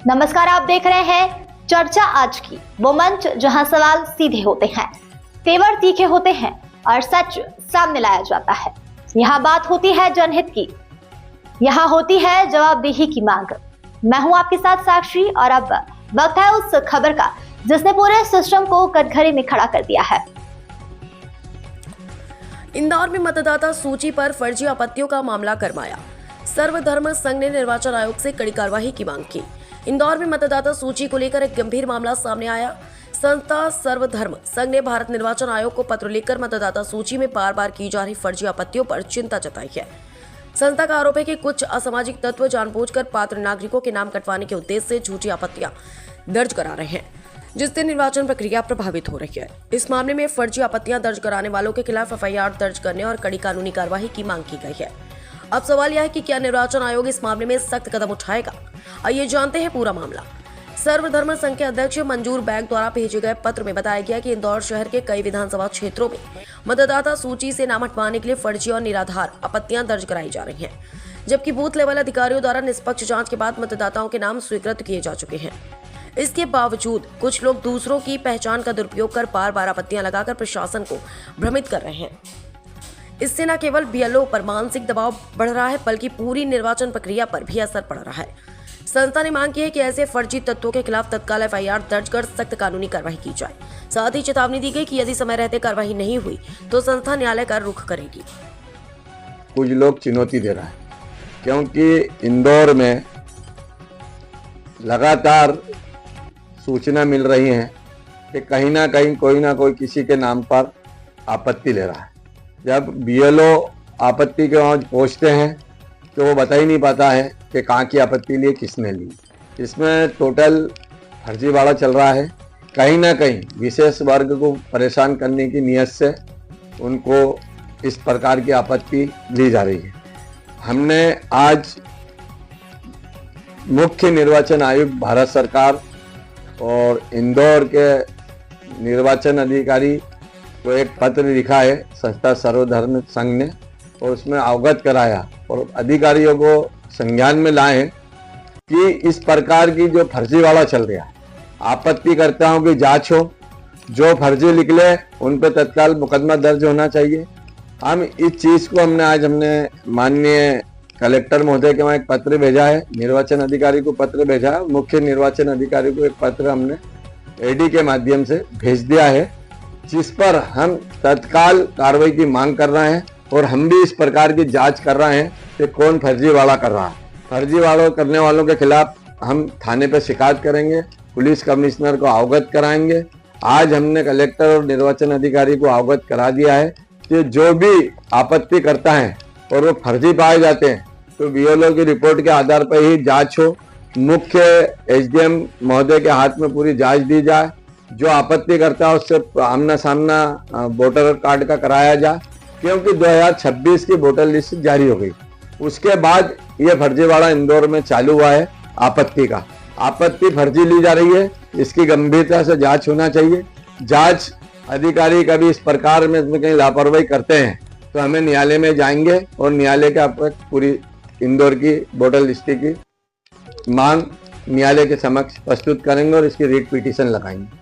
नमस्कार, आप देख रहे हैं चर्चा आज की, वो मंच जहां सवाल सीधे होते हैं, तेवर तीखे होते हैं और सच सामने लाया जाता है। यहाँ बात होती है जनहित की, यहाँ होती है जवाबदेही की मांग। मैं हूं आपके साथ साक्षी और अब वक्त है उस खबर का जिसने पूरे सिस्टम को कटघरे में खड़ा कर दिया है। इंदौर में मतदाता सूची पर फर्जी आपत्तियों का मामला गरमाया। सर्वधर्म संघ ने निर्वाचन आयोग से कड़ी कार्रवाई की मांग की। इंदौर में मतदाता सूची को लेकर एक गंभीर मामला सामने आया। संस्था सर्वधर्म संघ ने भारत निर्वाचन आयोग को पत्र लिखकर मतदाता सूची में बार बार की जा रही फर्जी आपत्तियों पर चिंता जताई है। संस्था का आरोप है कि कुछ असामाजिक तत्व जानबूझकर पात्र नागरिकों के नाम कटवाने के उद्देश्य से झूठी आपत्तियां दर्ज करा रहे हैं, जिससे निर्वाचन प्रक्रिया प्रभावित हो रही है। इस मामले में फर्जी आपत्तियां दर्ज कराने वालों के खिलाफ एफआईआर दर्ज करने और कड़ी कानूनी कार्रवाई की मांग की गई है। अब सवाल यह है कि क्या निर्वाचन आयोग इस मामले में सख्त कदम उठाएगा? आइए जानते हैं पूरा मामला। सर्वधर्म संघ के अध्यक्ष मंजूर बैग द्वारा भेजे गए पत्र में बताया गया कि इंदौर शहर के कई विधानसभा क्षेत्रों में मतदाता सूची से नाम हटवाने के लिए फर्जी और निराधार आपत्तियां दर्ज कराई जा रही हैं, जबकि बूथ लेवल अधिकारियों द्वारा निष्पक्ष जांच के बाद मतदाताओं के नाम स्वीकृत किए जा चुके हैं। इसके बावजूद कुछ लोग दूसरों की पहचान का दुरुपयोग कर बार बार आपत्तियां लगाकर प्रशासन को भ्रमित कर रहे हैं। इससे न केवल बीएलओ पर मानसिक दबाव बढ़ रहा है, बल्कि पूरी निर्वाचन प्रक्रिया पर भी असर पड़ रहा है। संस्था ने मांग की है कि ऐसे फर्जी तत्वों के खिलाफ तत्काल एफआईआर दर्ज कर सख्त कानूनी कार्रवाई की जाए। साथ ही चेतावनी दी गई कि यदि समय रहते कार्रवाई नहीं हुई तो संस्था न्यायालय का रुख करेगी। कुछ लोग चुनौती दे रहा है, क्योंकि इंदौर में लगातार सूचना मिल रही है कि कहीं ना कहीं कोई ना कोई किसी के नाम पर आपत्ति ले रहा है। जब बीएलओ आपत्ति के वहाँ पहुँचते हैं तो वो बता ही नहीं पाता है कि कहाँ की आपत्ति ली, किसने ली। इसमें टोटल फर्जीवाड़ा चल रहा है। कहीं ना कहीं विशेष वर्ग को परेशान करने की नीयत से उनको इस प्रकार की आपत्ति ली जा रही है। हमने आज मुख्य निर्वाचन आयुक्त भारत सरकार और इंदौर के निर्वाचन अधिकारी को एक पत्र लिखा है संस्था सर्वधर्म संघ ने, और उसमें अवगत कराया और अधिकारियों को संज्ञान में लाए कि इस प्रकार की जो फर्जीवाड़ा चल रहा है, आपत्तिकर्ताओं की जांच हो, जो फर्जी निकले उन पर तत्काल मुकदमा दर्ज होना चाहिए। हम इस चीज़ को हमने माननीय कलेक्टर महोदय के वहाँ एक पत्र भेजा है, निर्वाचन अधिकारी को पत्र भेजा है, मुख्य निर्वाचन अधिकारी को एक पत्र हमने एडी के माध्यम से भेज दिया है, जिस पर हम तत्काल कार्रवाई की मांग कर रहे हैं। और हम भी इस प्रकार की जांच कर रहे हैं कि कौन फर्जीवाड़ा कर रहा है। फर्जीवाड़ा करने वालों के खिलाफ हम थाने पर शिकायत करेंगे, पुलिस कमिश्नर को अवगत कराएंगे। आज हमने कलेक्टर और निर्वाचन अधिकारी को अवगत करा दिया है कि जो भी आपत्ति करता है और वो फर्जी पाए जाते हैं तो बीएलओ की रिपोर्ट के आधार पर ही जांच हो, मुख्य एसडीएम महोदय के हाथ में पूरी जांच दी जाए, जो आपत्ति करता है उससे आमना सामना वोटर कार्ड का कराया जाए, क्योंकि 2026 की वोटर लिस्ट जारी हो गई। उसके बाद ये फर्जीवाड़ा इंदौर में चालू हुआ है। आपत्ति फर्जी ली जा रही है, इसकी गंभीरता से जांच होना चाहिए। जांच अधिकारी कभी इस प्रकार में कहीं लापरवाही करते हैं तो हमें न्यायालय में जाएंगे और न्यायालय के पूरी इंदौर की वोटर लिस्ट की मांग न्यायालय के समक्ष प्रस्तुत करेंगे और इसकी रिट पिटीशन लगाएंगे।